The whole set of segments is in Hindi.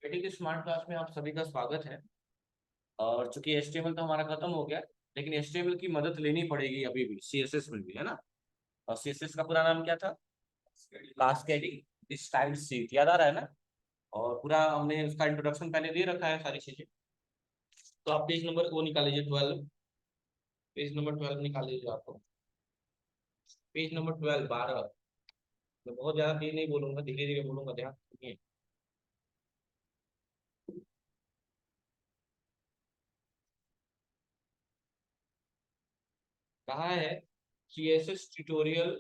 बेटी की स्मार्ट क्लास में आप सभी का स्वागत है। और चूंकि एचटीएमएल तो हमारा खत्म हो गया, लेकिन एचटीएमएल की मदद लेनी पड़ेगी अभी भी सीएसएस में भी, है ना। और सीएसएस का पूरा नाम क्या था? कास्केडिंग स्टाइल शीट, याद आ रहा है ना। और पूरा हमने उसका इंट्रोडक्शन पहले दे रखा है, सारी चीजें। तो आप पेज नंबर वो निकाल लीजिए, 12। पेज नंबर 12 निकाल लीजिए आपको। Page number 12, 12। मैं बहुत ज्यादा तेज नहीं बोलूंगा, धीरे धीरे बोलूंगा, ध्यान रखिए। कहा है सीएसएस ट्यूटोरियल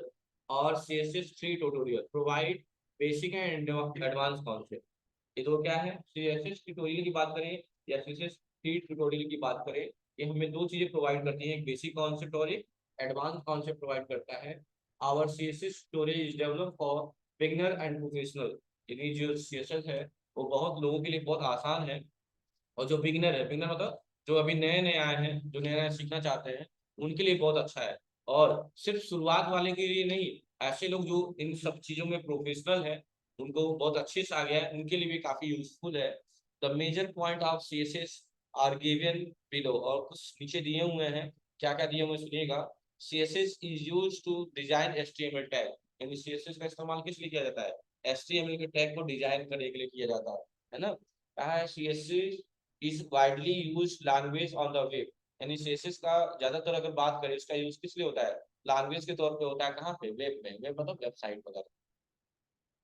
और CSS 3 tutorial provide basic and advance concept. ये दो क्या है, सीएसएस ट्यूटोरियल की बात करें या सीएसएस 3 ट्यूटोरियल की बात करें, ये हमें दो चीजें प्रोवाइड करती हैं, एक बेसिक कॉन्सेप्ट और एक एडवांस कॉन्सेप्ट प्रोवाइड करता है। Our CSS tutorial is develop for beginner and professional. यानी जो सीएसएस है वो बहुत लोगों के लिए बहुत आसान है। और जो बिगिनर है, बिगिनर मतलब जो अभी नए नए आए हैं, जो नया नया सीखना चाहते हैं, उनके लिए बहुत अच्छा है। और सिर्फ शुरुआत वाले के लिए नहीं, ऐसे लोग जो इन सब चीजों में प्रोफेशनल है, उनको बहुत अच्छे से आ गया है, उनके लिए भी काफी यूजफुल है। The major point of CSS are given below, और कुछ नीचे दिए हुए हैं। क्या क्या दिए हुए सुनिएगा। CSS is use to design HTML tag. यानी सीएसएस का इस्तेमाल किस लिए किया जाता है? एचटीएमएल के टैग को डिजाइन करने के लिए किया जाता है ना। कहा है CSS is widely use language on the web. यानी सीएसएस का ज्यादातर अगर बात करें, इसका यूज किस लिए होता है? लैंग्वेज के तौर पे होता है। कहाँ पे? वेब में। वेब मतलब वेबसाइट वगैरह।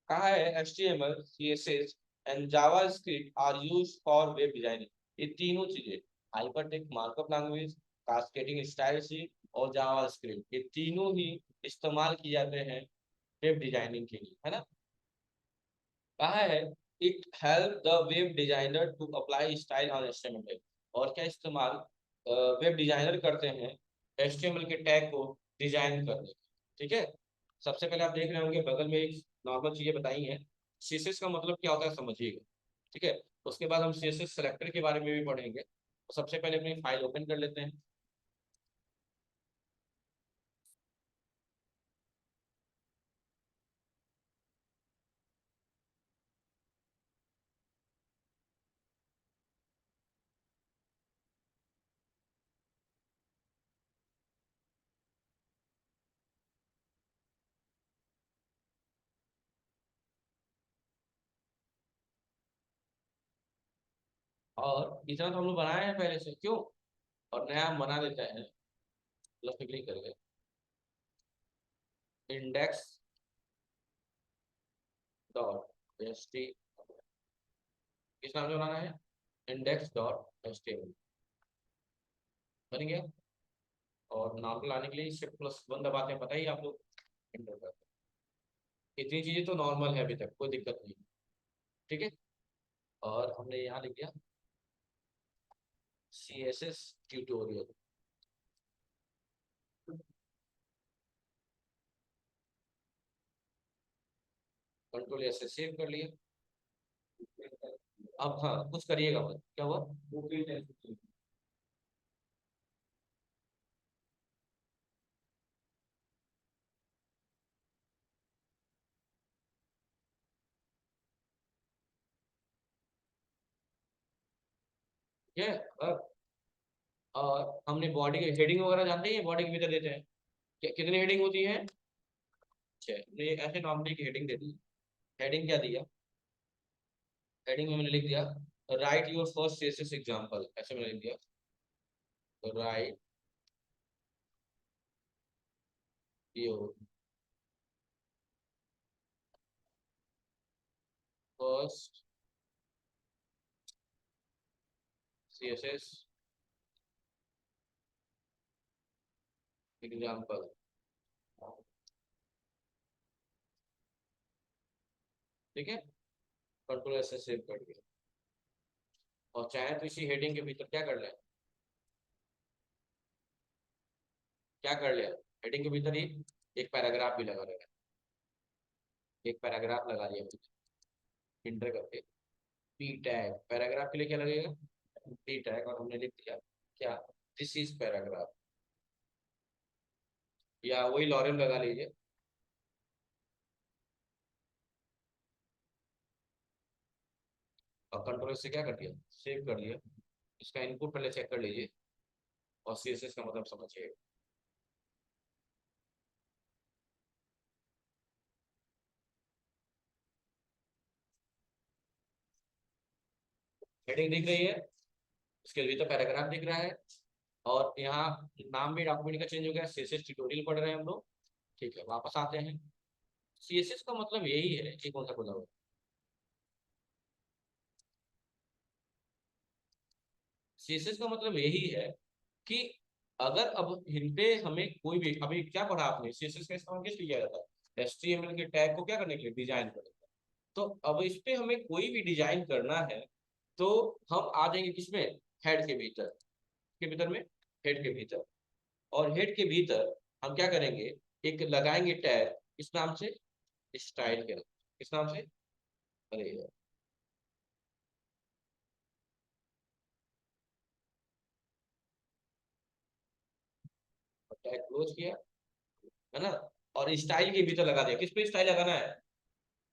कहा है HTML, CSS and JavaScript are used for web designing. ये तीनों चीजें, hypertext markup language, cascading style sheet और जावास्क्रिप्ट, ये तीनों ही इस्तेमाल किए जाते हैं वेब डिजाइनिंग के लिए, है ना। कहा है it help the web designer to apply style on HTML. और क्या इस्तेमाल वेब डिजाइनर करते हैं? एचटीएमएल के टैग को डिजाइन करने के। ठीक है। सबसे पहले आप देख रहे होंगे बगल में एक नॉर्मल चीजें बताई हैं। सीएसएस का मतलब क्या होता है समझिएगा। ठीक है। उसके बाद हम सीएसएस सेलेक्टर के बारे में भी पढ़ेंगे। तो सबसे पहले अपनी फाइल ओपन कर लेते हैं। और इतना तो हम लोग बनाए हैं पहले से, क्यों? और नया हम बना देते हैं। प्लस पे क्लिक करके इंडेक्स डॉट एच टी, किस नाम से बनाना है? Index dot H T M. बन गया। और नाम को लाने के लिए शिफ्ट प्लस वन दबाते हैं, पता ही आप लोग। एंटर करते हैं। इतनी चीजें तो नॉर्मल है, अभी तक कोई दिक्कत नहीं। ठीक है। और हमने यहाँ लिख दिया C S S tutorial. Control S S save कर लिया। अब हाँ, कुछ करिएगा मत, क्या हुआ? ठीक है। अब और हमने बॉडी के हेडिंग वगैरह जानते हैं, बॉडी के भीतर देते हैं। कितनी हेडिंग होती है? 6। हमने ऐसे नॉर्मली की हेडिंग दे दी। हेडिंग क्या दिया? हेडिंग में मैंने लिख दिया right your first CSS example, ऐसे मैंने लिख दिया right your first CSS example. ठीक है। कंट्रोल ऐसे सेव कर दिया। और चाहे तो इसी हेडिंग के भीतर क्या कर ले, क्या कर लिया, हेडिंग के भीतर ही एक पैराग्राफ भी लगा रहेगा। एक पैराग्राफ लगा लिया इंटर करके। पी टैग, पैराग्राफ के लिए क्या लगेगा? P tag. और हमने लिख दिया क्या? This is paragraph. या वही लॉरेम लगा लीजिए। और कंट्रोल से क्या कर दिया, सेव कर दिया। इसका इनपुट पहले चेक कर लीजिए और सीएसएस का मतलब समझिए। हेडिंग दिख रही है, इसके भीतर पैराग्राफ दिख रहा है, और यहाँ नाम भी डॉक्यूमेंट का चेंज हो गया, सीएसएस ट्यूटोरियल पढ़ रहे हैं हम लोग। ठीक है, वापस आते हैं। सीएसएस का मतलब यही है, एक कौन सा बोला हुआ, सीएसएस का मतलब यही है कि अगर अब इन पे हमें कोई भी, अभी क्या पढ़ा आपने, सीएसएस का इस्तेमाल किस लिए किया जाता है, एचटीएमएल के टैग को क्या करने के लिए, डिजाइन करने के लिए। तो अब इस पे हमें कोई भी डिजाइन करना है तो हम आ जाएंगे किसमें, हेड के भीतर, के भीतर में, हेड के भीतर। और हेड के भीतर हम क्या करेंगे, एक लगाएंगे टैग इस नाम से, स्टाइल के नाम, किस नाम से, अरे यार, टैग क्लोज किया, है ना। और स्टाइल के भीतर लगा दिया, किस पे स्टाइल लगाना है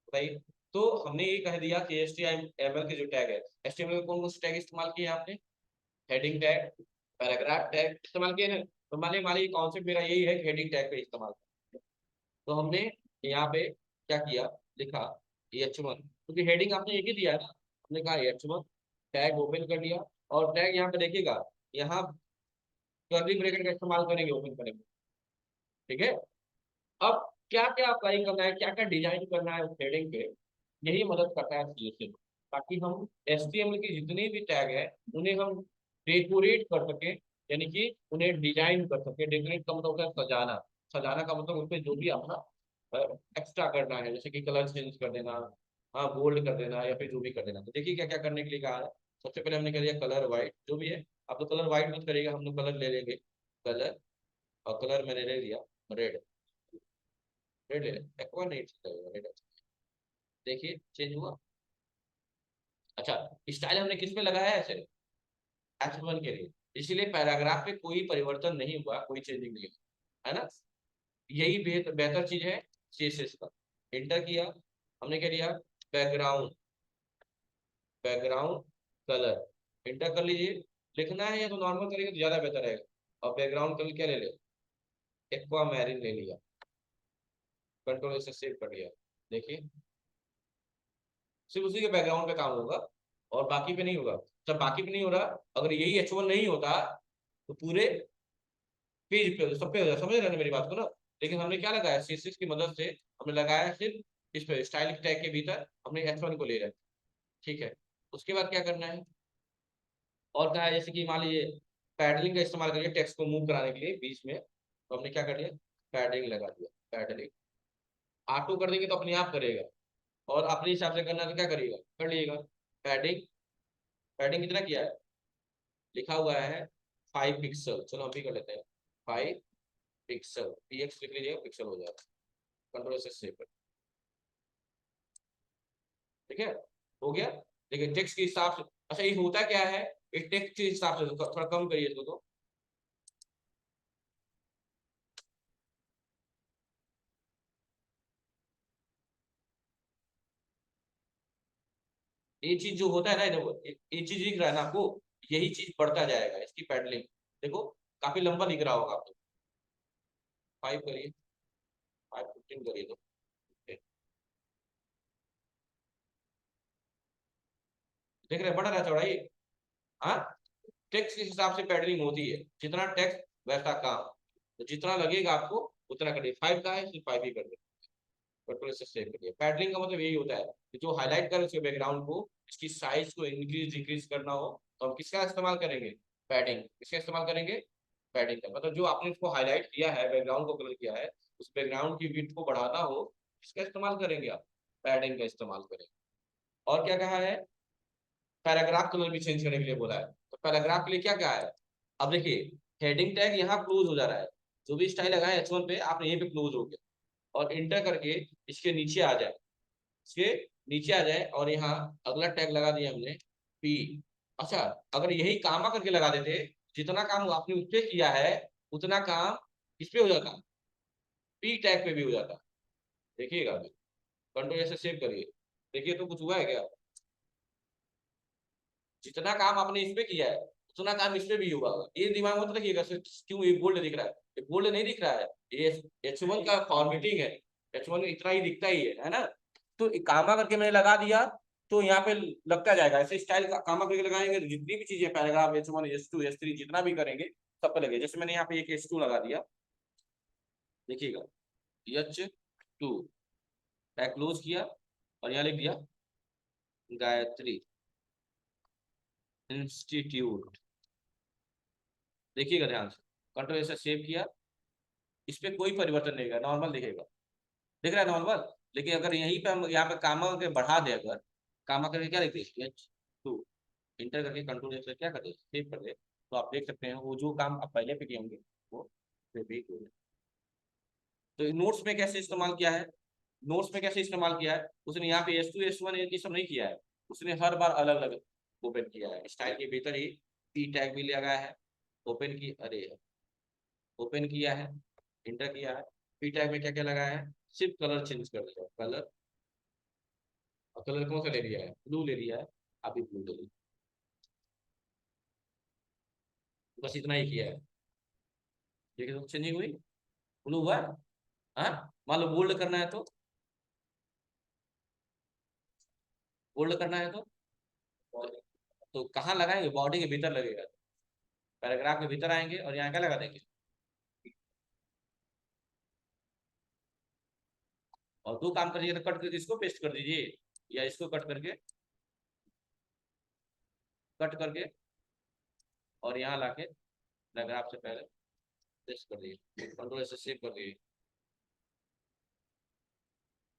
बताइए। तो हमने ये कह दिया कि एच टी एम एल के जो टैग है, एच टी एम एल कौन कौन से टैग इस्तेमाल किए आपने, हेडिंग टैग, पैराग्राफ टैग इस्तेमाल किए ना। तो मान लीजिए कॉन्सेप्ट मेरा यही है कि हेडिंग टैग पे इस्तेमाल, तो हमने यहाँ पे क्या किया, लिखा H1, क्योंकि हेडिंग आपने एक ही दिया है ना, हमने कहा H1, टैग ओपन कर लिया। और टैग यहाँ पे देखिएगा, यहाँ कर्ली ब्रैकेट का इस्तेमाल करेंगे, ओपन करेंगे। ठीक है, अब क्या क्या अप्लाई करना है, क्या क्या डिजाइन करना है उस हेडिंग पे, यही मदद करता है सीएसएस, ताकि हम एचटीएमएल के जितने भी टैग है उन्हें हम डेकोरेट कर सके, यानी कि उन्हें डिजाइन कर सके। डेकोरेट का मतलब होता है सजाना, सजाना का मतलब उसमें जो भी अपना एक्स्ट्रा करना है, जैसे कि कलर चेंज कर देना, हाँ बोल्ड कर देना, या फिर जो भी कर देना। तो देखिए क्या क्या करने के लिए कहा है। सबसे पहले हमने कर दिया कलर व्हाइट, जो भी है। आप तो कलर व्हाइट मत करिएगा, हम लोग कलर ले लेंगे, कलर, और कलर मैंने ले लिया रेड, रेड ले लें, एक्वा नहीं चाहिए, रेड। देखिए चेंज हुआ। अच्छा, स्टाइल हमने किस में लगाया है, ऐसे H1 के लिए, इसीलिए पैराग्राफ पे कोई परिवर्तन नहीं हुआ, कोई चेंजिंग नहीं हुआ, है ना। यही बेहतर चीज है सीएसएस का। इंटर किया, हमने क्या लिया, बैकग्राउंड, बैकग्राउंड कलर, इंटर कर लीजिए। लिखना है या तो नॉर्मल करेंगे तो ज्यादा बेहतर रहेगा। और बैकग्राउंड कलर क्या ले ले, एक्वा मैरिन ले लिया, कंट्रोल से सेव कर लिया। देखिए सिर्फ उसी के बैकग्राउंड पे काम होगा, और बाकी पे नहीं होगा। जब बाकी पे नहीं हो रहा, अगर यही H1 नहीं होता तो पूरे पेज पे, सब पे हो जाए, समझ रहे हैं मेरी बात को ना। लेकिन हमने क्या लगाया, C6 की मदद से हमने लगाया सिर्फ इस पे, स्टाइल टैग के भीतर हमने H1 को ले रहे हैं। ठीक है, उसके बाद क्या करना है, और कहा है जैसे कि मान लीजिए पैडलिंग का इस्तेमाल करिए टेक्स्ट को मूव कराने के लिए बीच में, तो हमने क्या कर दिया, पैडिंग लगा दिया, पैडलिंग। ऑटो कर देंगे तो अपने आप करेगा, और अपने हिसाब से करना है तो क्या करिएगा, कर लीजिएगा। पैडिंग, पैडिंग कितना किया है, लिखा हुआ है 5 पिक्सल, चलो हम भी कर लेते हैं 5 पिक्सल, px लिख लीजिएगा, पिक्सल हो जाएगा, कंट्रोल से सेव कर। ठीक है, हो गया। देखिए टेक्स्ट के हिसाब से, अच्छा ये होता क्या है, एक टेक्स्ट के हिसाब से थोड़ा कम करिए इसको, तो ये चीज जो होता है ना, देखो ये चीज दिख रहा है ना आपको, यही चीज बढ़ता जाएगा इसकी पैडलिंग। देखो काफी लंबा दिख रहा होगा आपको, 5 करिए, 5 15 करिए तो देख रहे हैं, बढ़ रहा है चौड़ाई। हाँ, टेक्स्ट के हिसाब से पैडलिंग होती है, जितना टेक्स्ट वैसा काम, तो जितना लगेगा आपको उतना करिए। 5 का है, सिर्फ 5 ही कर दे, कंट्रोल से सेव करिए। पैडलिंग का मतलब यही होता है कि जो हाईलाइट कर उसके बैकग्राउंड को, इसकी साइज को इंक्रीज डिक्रीज करना हो, तो हम किसका इस्तेमाल करेंगे, पैडिंग। किसका इस्तेमाल करेंगे, पैडिंग का। मतलब जो आपने इसको हाईलाइट किया है, बैकग्राउंड को कलर किया है, उस बैकग्राउंड की विड्थ को बढ़ाना हो, किसका इस्तेमाल करेंगे आप, पैडिंग का इस्तेमाल करेंगे। और क्या कहा है, पैराग्राफ कलर भी चेंज करने के लिए बोला है। तो पैराग्राफ के लिए क्या क्या है, अब देखिए हेडिंग टैग यहाँ क्लोज हो जा रहा है, जो भी स्टाइल लगा है H1 पे, आप यहीं पे क्लोज हो गया, और इंटर करके इसके नीचे आ जाए, इसके नीचे आ जाए, और यहाँ अगला टैग लगा दिया हमने P। अच्छा, अगर यही कामा करके लगा देते, जितना काम आपने उस पे किया है उतना काम इस पे हो जाता, P टैग पे भी हो जाता। देखिएगा, कंट्रोल से सेव करिए, देखिए तो कुछ हुआ है क्या, जितना काम आपने इस पे किया है उतना काम इस पे भी हुआ होगा, ये दिमाग में मत रखिएगा क्यों ये बोल्ड दिख रहा है, ये बोल्ड नहीं दिख रहा है, ये H1 का फॉर्मेटिंग है, H1 इतना ही दिखता ही है ना। तो कामा करके मैंने लगा दिया तो यहाँ पे लगता जाएगा, ऐसे स्टाइल का कामा करके लगाएंगे तो जितनी भी चीजें पैराग्राफ H1 H2 H3 जितना भी करेंगे सब पे लगेगा। जैसे मैंने यहाँ पे एक H2 लगा दिया, देखिएगा H2 टैग क्लोज किया और यहाँ लिख दिया गायत्री इंस्टीट्यूट, देखिएगा ध्यान से, कंट्रोल से सेव किया, इस पे कोई परिवर्तन नहीं होगा, नॉर्मल दिखेगा, दिख रहा है नॉर्मल। लेकिन अगर यहीं पे हम यहाँ पे कामा करके बढ़ा दे, अगर कामा करके क्या लिखते हैं H2 इंटर करके कंट्रोल से क्या कर दे सेव कर दे, तो आप देख सकते हैं वो जो काम आप पहले पे किए होंगे वो रिपीट हो जाए। तो नोट्स में कैसे इस्तेमाल किया है, नोट्स में कैसे इस्तेमाल किया है, उसने यहाँ पे H2 H1 ये सब नहीं किया है, उसने हर बार अलग अलग ओपन किया है, स्टाइल के भीतर ही पी टैग भी लगाया है, ओपन की अरे ओपन किया है, इंटर किया है, पी टैग में क्या क्या लगाया है, सिर्फ कलर चेंज कर दिया, कलर, और कलर कौन सा ले लिया है, ब्लू ले लिया है, अभी ब्लू ले लिया, बस इतना ही किया है। देखिए तो चेंजिंग हुई, ब्लू हुआ, हाँ मान लो बोल्ड करना है बोल्ड करना है तो कहाँ लगाएंगे, बॉडी के भीतर लगेगा, पैराग्राफ के भीतर आएंगे और यहाँ क्या लगा देंगे, और दो काम करिए तो कट करके इसको पेस्ट कर दीजिए, या इसको कट करके और यहाँ लाके पैराग्राफ से पहले पेस्ट कर दीजिए, कंट्रोल से सेव कर दीजिए,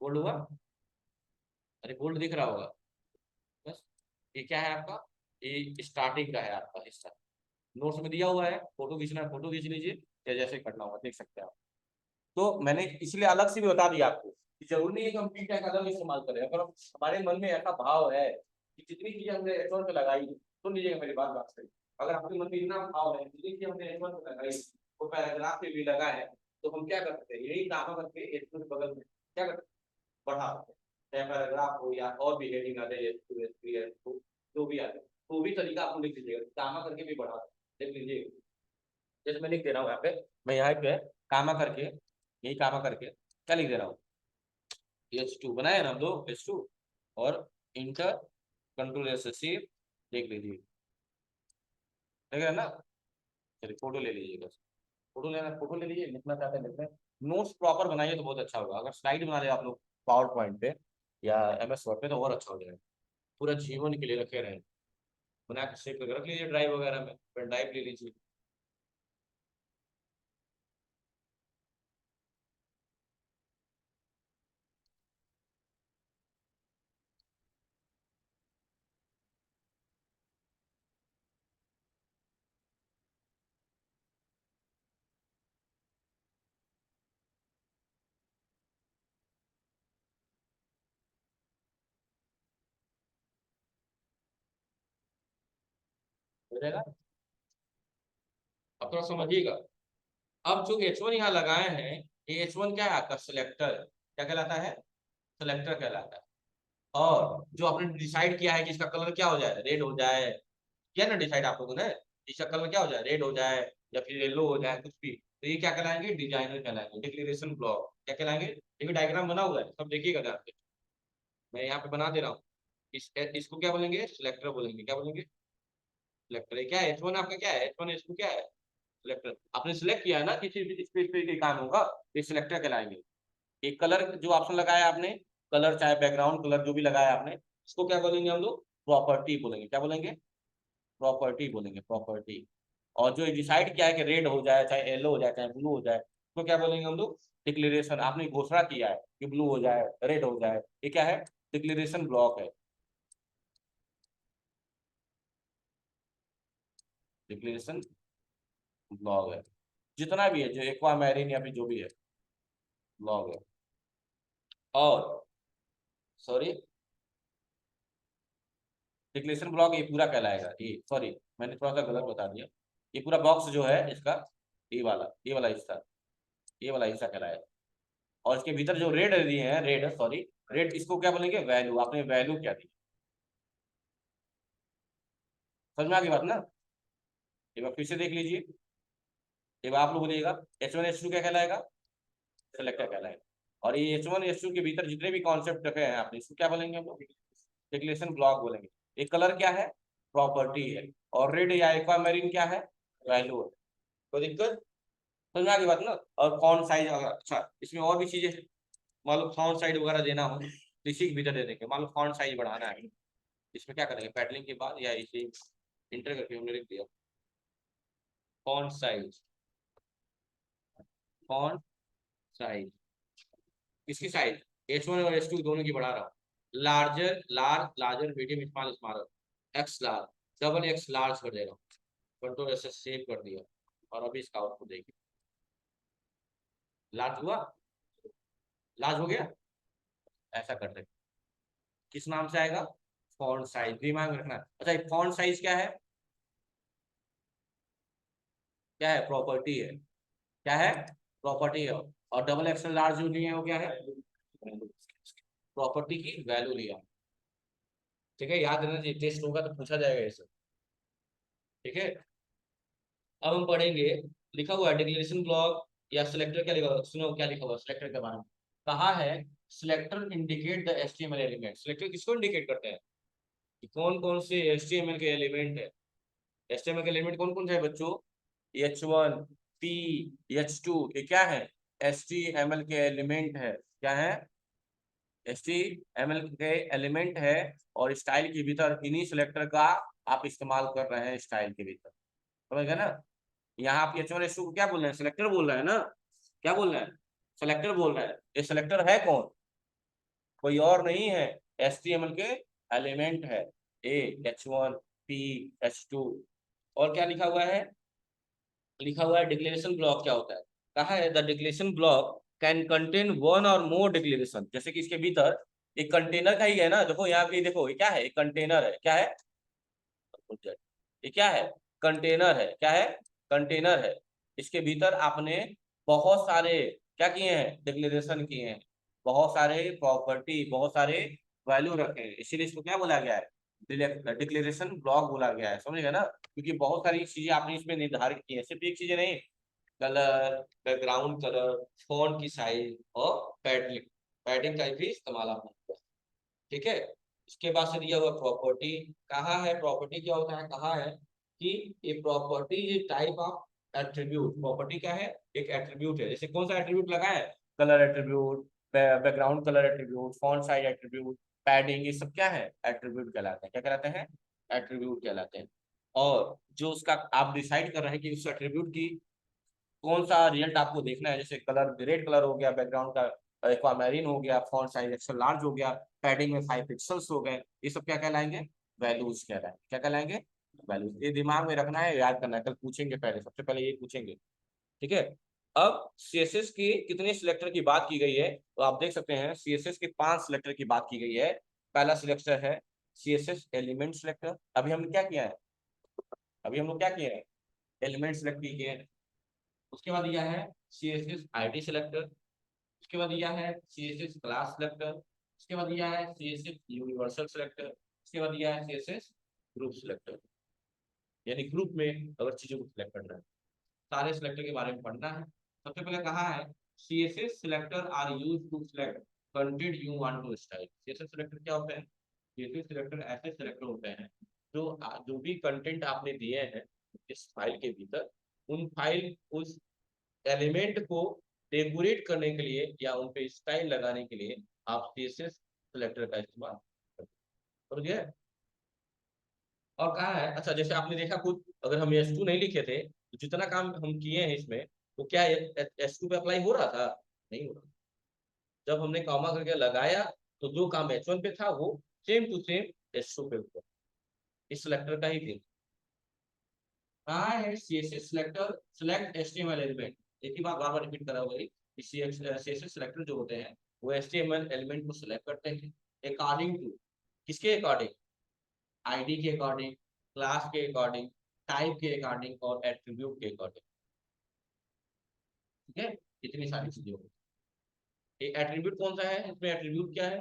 बोल्ड हुआ, अरे बोल्ड दिख रहा होगा, बस ये क्या है आपका, ये स्टार्टिंग का है आपका हिस्सा, नोट्स में दिया हुआ है, फोटो खींचना है फोटो खींच लीजिए, या जैसे करना होगा देख सकते हैं आप। तो मैंने इसलिए अलग से भी बता दिया आपको कि जरूरी नहीं है कि हम पी टैग अलग इस्तेमाल करें, अगर हमारे मन में ऐसा भाव है कि जितनी चीजें हमने H1 पे लगाई, सुन लीजिएगा मेरी बात बात सही, अगर आपके मन में इतना भाव है जितनी चीजें हमने H1 पे लगाई वो पैराग्राफ पे भी लगा है, तो हम क्या कर सकते हैं, यही काम करके H2 के बगल में क्या कर बढ़ा सकते हैं, चाहे पैराग्राफ हो या और भी हेडिंग आ जाए H2 H3 H2 जो भी आ जाए, तो भी तरीका आपको लिख लीजिएगा, कामा करके भी बढ़ा देख लीजिए, जैसे मैं लिख दे रहा हूँ यहाँ पे, मैं यहाँ पे कामा करके यही कामा करके क्या लिख दे रहा हूँ, H2 बनाए ना हम लोग H2, और इंटर कंट्रोल से सेव, देख लीजिए देख रहे हैं ना। चलिए फोटो ले लीजिए, बस फोटो लेना फोटो ले लीजिए, लिखना चाहते हैं लिख लें, नोट्स प्रॉपर बनाइए तो बहुत अच्छा होगा, अगर स्लाइड बना ले आप लोग पावर पॉइंट पे या MS वर्ड पे तो और अच्छा हो जाएगा, पूरा जीवन के लिए रखे रहे, बना के सेव करके रख लीजिए ड्राइव वगैरह में, पेन ड्राइव ले लीजिए। हो जाएगा, अब थोड़ा समझिएगा, अब जो H1 यहाँ लगाए हैं, ये H1 क्या है आपका सिलेक्टर, क्या कहलाता है, सिलेक्टर कहलाता है, और जो आपने डिसाइड किया है कि इसका कलर क्या हो जाए, रेड हो जाए, किया ना डिसाइड आप लोगों ने, इसका कलर क्या हो जाए, रेड हो जाए या फिर येलो हो जाए कुछ भी, तो ये क्या कहलाएंगे, डिजाइनर कहलाएंगे, डिक्लेरेशन ब्लॉक क्या कहलाएंगे, ये भी डायग्राम बना हुआ है सब देखिएगा ध्यान से, मैं यहाँ पे बना दे रहा हूँ, इसको क्या बोलेंगे, सिलेक्टर बोलेंगे, क्या बोलेंगे, सिलेक्टर, क्या है H1 आपका, क्या है H1 इसको क्या है, सिलेक्टर, आपने सिलेक्ट किया है ना किसी भी स्पेस पे काम होगा, ये सिलेक्टर कहलाएंगे। एक कलर जो ऑप्शन लगाया आपने, कलर चाहे बैकग्राउंड कलर जो भी लगाया आपने, इसको क्या बोलेंगे हम लोग, प्रॉपर्टी बोलेंगे, क्या बोलेंगे, प्रॉपर्टी बोलेंगे, प्रॉपर्टी। और जो डिसाइड किया है कि रेड हो जाए चाहे येलो हो जाए चाहे ब्लू हो जाए, तो क्या बोलेंगे हम लोग, डिक्लेरेशन, आपने घोषणा किया है कि ब्लू हो जाए रेड हो जाए, ये क्या है, डिक्लेरेशन ब्लॉक है, डिक्लेरेशन ब्लॉक है, जितना भी है जो एक्वा मैरिन या फिर जो भी है ब्लॉक है। और सॉरी, डिक्लेरेशन ब्लॉक ये पूरा कहलाएगा, ये सॉरी मैंने थोड़ा सा गलत बता दिया, ये पूरा बॉक्स जो है इसका, ये वाला हिस्सा, ये वाला हिस्सा कहलाएगा, और इसके भीतर जो रेड दिए हैं, रेड सॉरी, रेड इसको क्या बोलेंगे, वैल्यू, आपने वैल्यू क्या दी, समझ में आ गई बात ना? एक बार फिर से देख लीजिए, एक बार आप लोग बोलिएगा H1 H2 क्या कहलाएगा? सिलेक्टर कहलाएगा। और ये H1 H2 के भीतर जितने भी कॉन्सेप्ट रखे हैं आपने, इसको क्या बोलेंगे हम लोग? डिक्लेरेशन ब्लॉक बोलेंगे। एक कलर क्या है? प्रॉपर्टी है। और रेड या एक्वामेरिन क्या है? वैल्यू है। कोई दिक्कत? समझ में आ गई बात ना? और फॉन्ट साइज, अच्छा इसमें और भी चीजें हैं। मान लो फॉन्ट साइज वगैरह देना हो तो इसी के भीतर दे देंगे। मान लो फॉन्ट साइज बढ़ाना है, इसमें क्या करेंगे? पैडलिंग के बाद या इसे इंटर करके हमने लिख दिया फॉन्ट साइज। फॉन्ट साइज किसकी साइज? H1 और H2 दोनों की बढ़ा रहा हूँ। Larger, larger, medium, small, smaller, x large, double x large कर देगा। कंट्रोल ऐसे सेव कर दिया और अभी इसका आउटपुट देखिए। लार्ज हुआ? लार्ज हो गया? ऐसा कर दे। किस नाम से आएगा? Font size. दिमाग में रखना। अच्छा फॉन्ट साइज क्या है? क्या है? प्रॉपर्टी है। क्या है? प्रॉपर्टी है। और डबल एक्सल लार्ज जो लिया है वो क्या है? प्रॉपर्टी की वैल्यू लिया। ठीक है, याद रहना चाहिए, टेस्ट होगा तो पूछा जाएगा ये सब। ठीक है, अब हम पढ़ेंगे। लिखा हुआ है डिक्लेरेशन ब्लॉक या सिलेक्टर, क्या लिखा हुआ? सुनो क्या लिखा हुआ सिलेक्टर के बारे में। कहा है selector indicate the HTML element. Selector किसको इंडिकेट करते हैं कि कौन कौन से एचटीएमएल के एलिमेंट है? एचटीएमएल के एलिमेंट कौन कौन से है बच्चों? H1 P H2 ये क्या है? HTML के एलिमेंट है। क्या है? HTML के एलिमेंट है। और स्टाइल के भीतर इन्हीं सिलेक्टर का आप इस्तेमाल कर रहे हैं स्टाइल के भीतर। समझ गए ना? यहाँ आप H1 H2 को क्या बोल रहे हैं? सिलेक्टर बोल रहे हैं ना? क्या बोल रहे हैं? सिलेक्टर बोल रहे हैं। ये सिलेक्टर है कौन? कोई और नहीं है, HTML के एलिमेंट है। H1 P H2। और क्या लिखा हुआ है? लिखा हुआ है डिक्लेरेशन ब्लॉक क्या होता है। कहा है the declaration block can contain one और मोर डिक्लेरेशन। जैसे कि इसके भीतर एक कंटेनर का ही है ना, देखो यहाँ पे देखो ये क्या है? एक कंटेनर है। क्या है? ये क्या है? कंटेनर है। क्या है? कंटेनर है। इसके भीतर आपने बहुत सारे क्या किए हैं? डिक्लेरेशन किए हैं। बहुत सारे प्रॉपर्टी, बहुत सारे वैल्यू रखे हैं, इसीलिए इसको क्या बोला गया है? डिक्लेरेशन ब्लॉक बोला गया है। समझ गए ना? क्योंकि बहुत सारी चीजें आपने इसमें निर्धारित की है, सिर्फ एक चीजें नहीं। कलर, बैकग्राउंड कलर, फॉन्ट की साइज और पैडिंग, पैडिंग का भी इस्तेमाल आपने किया। ठीक है, इसके बाद से दिया हुआ प्रॉपर्टी। कहा है प्रॉपर्टी क्या होता है? कहा है कि ये प्रॉपर्टी ये टाइप ऑफ एट्रीब्यूट। प्रॉपर्टी क्या है? एक एट्रीब्यूट है। जैसे कौन सा एट्रीब्यूट लगा है? Colour attribute, background colour attribute, font size attribute, padding, ये सब क्या है? एट्रीब्यूट कहलाते हैं। क्या कहलाते हैं? एट्रीब्यूट कहलाते हैं। और जो उसका आप डिसाइड कर रहे हैं कि उस एट्रीब्यूट की कौन सा रिजल्ट आपको देखना है। जैसे कलर रेड कलर हो गया, बैकग्राउंड का एक्वामेरिन हो गया, फॉन्ट साइज एक्स्ट्रा लार्ज हो गया, पैडिंग में 5 पिक्सल्स हो गए, ये सब क्या कहलाएंगे? वैल्यूज कहलाएंगे। क्या कहलाएंगे? वैल्यूज। ये दिमाग में रखना है, याद करना है, कल पूछेंगे, पहले सबसे पहले ये पूछेंगे। ठीक है, अब सीएसएस की कितने सिलेक्टर की बात की गई है तो आप देख सकते हैं सीएसएस के 5 सिलेक्टर की बात की गई है। पहला सिलेक्टर है सीएसएस एलिमेंट सिलेक्टर। अभी हमने क्या किया है? अभी हम लोग क्या किए हैं? एलिमेंट सिलेक्ट किए हैं। उसके बाद दिया है CSS आईडी सिलेक्टर। उसके बाद दिया है CSS क्लास सिलेक्टर। उसके बाद दिया है CSS यूनिवर्सल सिलेक्टर। उसके बाद दिया है CSS ग्रुप सिलेक्टर, यानी ग्रुप में अगर चीजों को सिलेक्ट करना है। सारे सिलेक्टर के बारे में पढ़ना है। सबसे पहले कहा है CSS selector are use to select content you want to style. CSS selector क्या होते हैं? CSS सिलेक्टर ऐसे सिलेक्टर होते हैं जो जो भी कंटेंट आपने दिए हैं इस फाइल के भीतर, उन फाइल उस एलिमेंट को डेकोरेट करने के लिए या उन पे स्टाइल लगाने के लिए आप CSS सिलेक्टर का इस्तेमाल करते हैं। समझ गए? और कहा है, अच्छा जैसे आपने देखा खुद, अगर हम S2 नहीं लिखे थे तो जितना काम हम किए हैं इसमें, तो क्या S2 पे अप्लाई हो रहा था? नहीं हो रहा। जब हमने कॉमा करके लगाया तो जो काम H1 पे था वो सेम टू सेम S2 पे हुआ। इस सिलेक्टर का ही थी। कहा है CSS selector select HTML element. एक ही बात बार बार रिपीट करा हुआ है। CSS सिलेक्टर जो होते हैं वो HTML एलिमेंट को सिलेक्ट करते हैं अकॉर्डिंग टू, किसके अकॉर्डिंग? आईडी के अकॉर्डिंग, क्लास के अकॉर्डिंग, टाइप के अकॉर्डिंग और एट्रीब्यूट के अकॉर्डिंग। ठीक है, इतनी सारी चीजें होती है। एट्रीब्यूट कौन सा है? इसमें एट्रीब्यूट क्या है?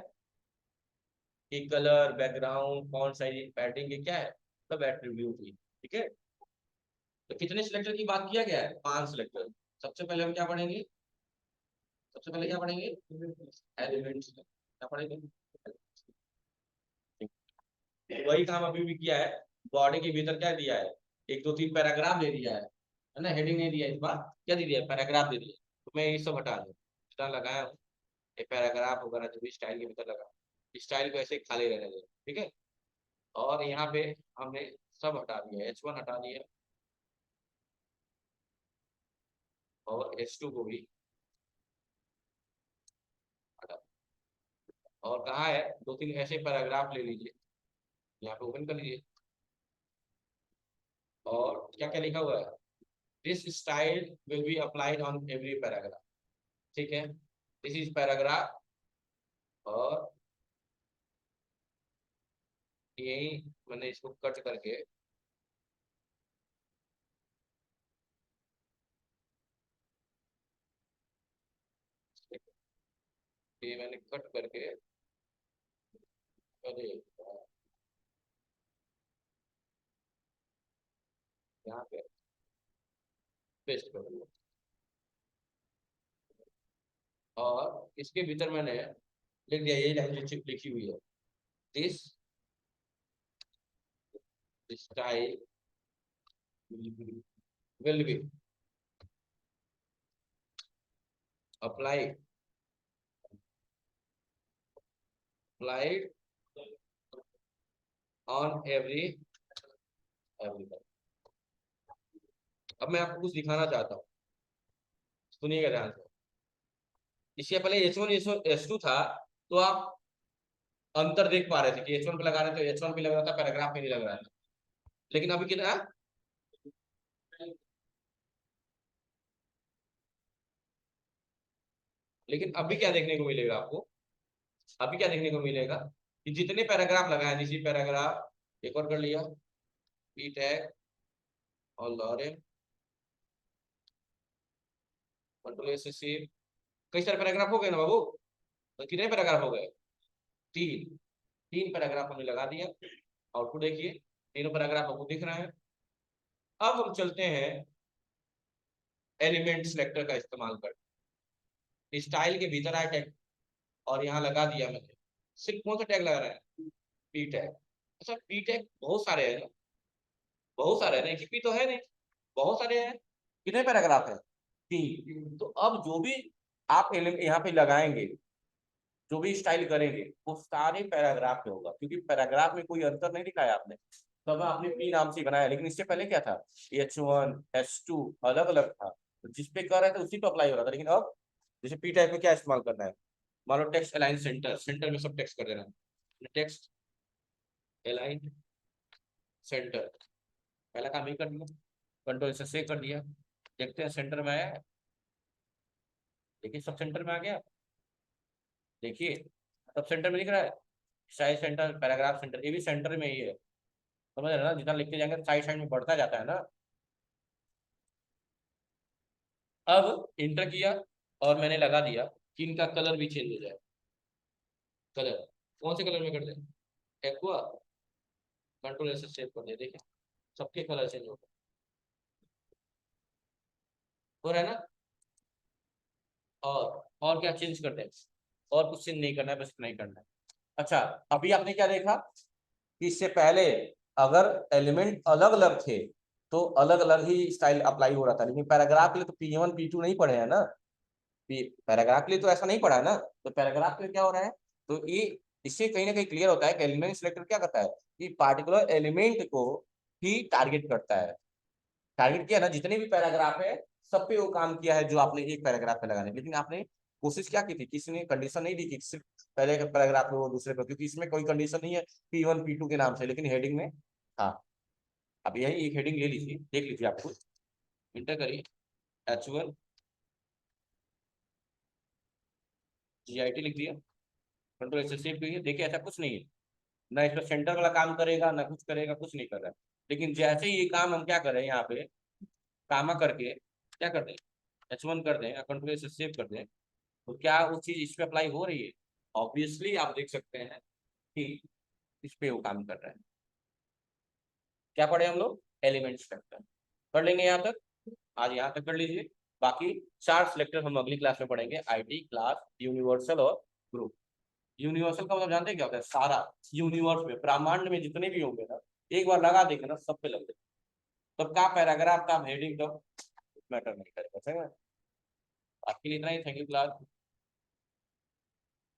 कि colour, background, font size, padding, ये क्या है? सब एट्रीब्यूट ही। ठीक है, तो कितने सिलेक्टर की बात किया गया है? 5 सिलेक्टर। सबसे पहले हम क्या पढ़ेंगे? सबसे पहले क्या पढ़ेंगे? एलिमेंट्स। क्या पढ़ेंगे? वही काम अभी भी किया है। बॉडी के भीतर क्या दिया है? 1 2 3 पैराग्राफ दे दिया है ना? हेडिंग नहीं दिया है, इस बार क्या दे दिया है? पैराग्राफ दे दिया। तो मैं ये सब हटा दूँ, जितना लगाया हूँ ये पैराग्राफ वगैरह जो भी स्टाइल के भीतर लगा, स्टाइल को ऐसे ही खाली रहने दे। ठीक है, और यहाँ पे हमने सब हटा दिया, H1 हटा दिया और H2 को भी हटा दिया। और कहाँ है? 2 3 ऐसे पैराग्राफ ले लीजिए, यहाँ पे ओपन कर लीजिए, और क्या क्या लिखा हुआ है? This style will be applied on every paragraph. ठीक है, दिस इज पैराग्राफ, और यही मैंने इसको कट करके ये मैंने कट करके, अरे यहाँ पे पेस्ट कर दिया, और इसके भीतर मैंने लिख दिया, यही लाइन जो लिखी हुई है, this style will be applied on every। अब मैं आपको कुछ दिखाना चाहता हूँ, सुनिएगा ध्यान से। इसके पहले H1 H2 था, तो आप अंतर देख पा रहे थे कि H1 पे लगा रहे थे, H1 पे लग रहा था, पैराग्राफ में नहीं लग रहा था। लेकिन अभी कितना, लेकिन अभी क्या देखने को मिलेगा आपको? अभी क्या देखने को मिलेगा कि जितने पैराग्राफ लगाए, इसी पैराग्राफ एक और कर लिया, पी टैग और लॉरेन, कंट्रोल एस से कई सारे पैराग्राफ हो गए ना बाबू? तो कितने पैराग्राफ हो गए? 3। 3 पैराग्राफ हमने लगा दिया। आउटपुट देखिए, तीनों पैराग्राफ आपको दिख रहे हैं। अब हम चलते हैं एलिमेंट सिलेक्टर का इस्तेमाल कर, स्टाइल के भीतर आया टैग, और यहाँ लगा दिया मैंने। सिर्फ कौन सा टैग लगा रहा है? P tag. अच्छा, पी टैग बहुत सारे हैं ना? बहुत सारे हैं ना, एक ही पी तो है नहीं, बहुत सारे हैं। कितने पैराग्राफ है? 3। तो अब जो भी आप यहाँ पे लगाएंगे, जो भी स्टाइल करेंगे, वो सारे पैराग्राफ में होगा, क्योंकि पैराग्राफ में कोई अंतर नहीं दिखाया आपने। तब आपने पी नाम से बनाया, लेकिन इससे पहले क्या था? H1 H2 अलग अलग था, तो जिस पे कर रहे थे उसी पे अप्लाई हो रहा था। लेकिन अब जैसे पी टाइप में क्या इस्तेमाल करना है? मान लो टेक्स्ट अलाइन सेंटर, सेंटर में सब टेक्स्ट कर देना है, टेक्स्ट अलाइन सेंटर, पहला काम ही कर दिया, कंट्रोल से सेव कर दिया। देखते हैं सेंटर में आया, देखिए सब सेंटर में आ गया। देखिए सब सेंटर में दिख रहा है, साइड सेंटर, पैराग्राफ सेंटर, ये भी सेंटर में ही है। समझ रहे ना? जितना लिखते जाएंगे साइड साइड में बढ़ता जाता है ना। अब इंटर किया, और मैंने लगा दिया कि इनका कलर भी चेंज हो जाए। कलर कौन से कलर में कर दे? एक्वा, कंट्रोल ऐसे सेव कर दे, देखिए सबके कलर चेंज हो रहा है ना। और क्या चेंज कर दे? और कुछ चेंज नहीं करना है, बस इतना ही करना है। अच्छा, अभी आपने क्या देखा कि इससे पहले अगर एलिमेंट अलग अलग थे तो अलग अलग ही स्टाइल अप्लाई हो रहा था, लेकिन पैराग्राफ के लिए तो P1 P2 नहीं पढ़े हैं ना। पैराग्राफ के लिए तो ऐसा नहीं पढ़ा है ना। तो पैराग्राफ के लिए क्या हो रहा है? तो ये इससे कहीं ना कहीं क्लियर होता है कि एलिमेंट सिलेक्टर क्या करता है कि पार्टिकुलर एलिमेंट को ही टारगेट करता है। टारगेट किया ना, जितने भी पैराग्राफ है सब पे वो काम किया है जो आपने एक पैराग्राफ में लगाने, लेकिन आपने कोशिश क्या की थी? किसी ने कंडीशन नहीं दी कि सिर्फ पहले के पैराग्राफ में वो दूसरे पे, क्योंकि इसमें कोई कंडीशन नहीं है P1 P2 के नाम से, लेकिन हेडिंग में हाँ। अब यही एक हेडिंग ले लीजिए, देख लीजिए, आपको इंटर करिए H1 GIT लिख दिया, कंट्रोल से सेव करिए। देखिए ऐसा कुछ नहीं है ना, इसमें सेंटर वाला काम करेगा ना कुछ करेगा, कुछ नहीं कर रहा है। लेकिन जैसे ही ये काम हम क्या करें, यहाँ पे कामा करके क्या कर दें, H1 कर दें, कंट्रोल से सेव कर दें, तो क्या वो चीज इस पे अप्लाई हो रही है? ऑब्वियसली आप देख सकते हैं कि इस पे वो काम कर रहा है। क्या पढ़े हम लोग? Element structure. कर लेंगे यहाँ तक, आज यहाँ तक कर लीजिए। बाकी 4 सिलेक्टर हम अगली क्लास में पढ़ेंगे, आईडी, क्लास, यूनिवर्सल और ग्रुप। यूनिवर्सल का मतलब जानते हैं क्या होता है? सारा यूनिवर्स में, ब्रह्मांड में जितने भी होंगे ना, एक बार लगा देंगे ना, सब पे लग जाए। तब क्या पैराग्राफ का हेडिंग तो मैटर नहीं करेगा, सही है। आज के लिए इतना ही, थैंक यू क्लास।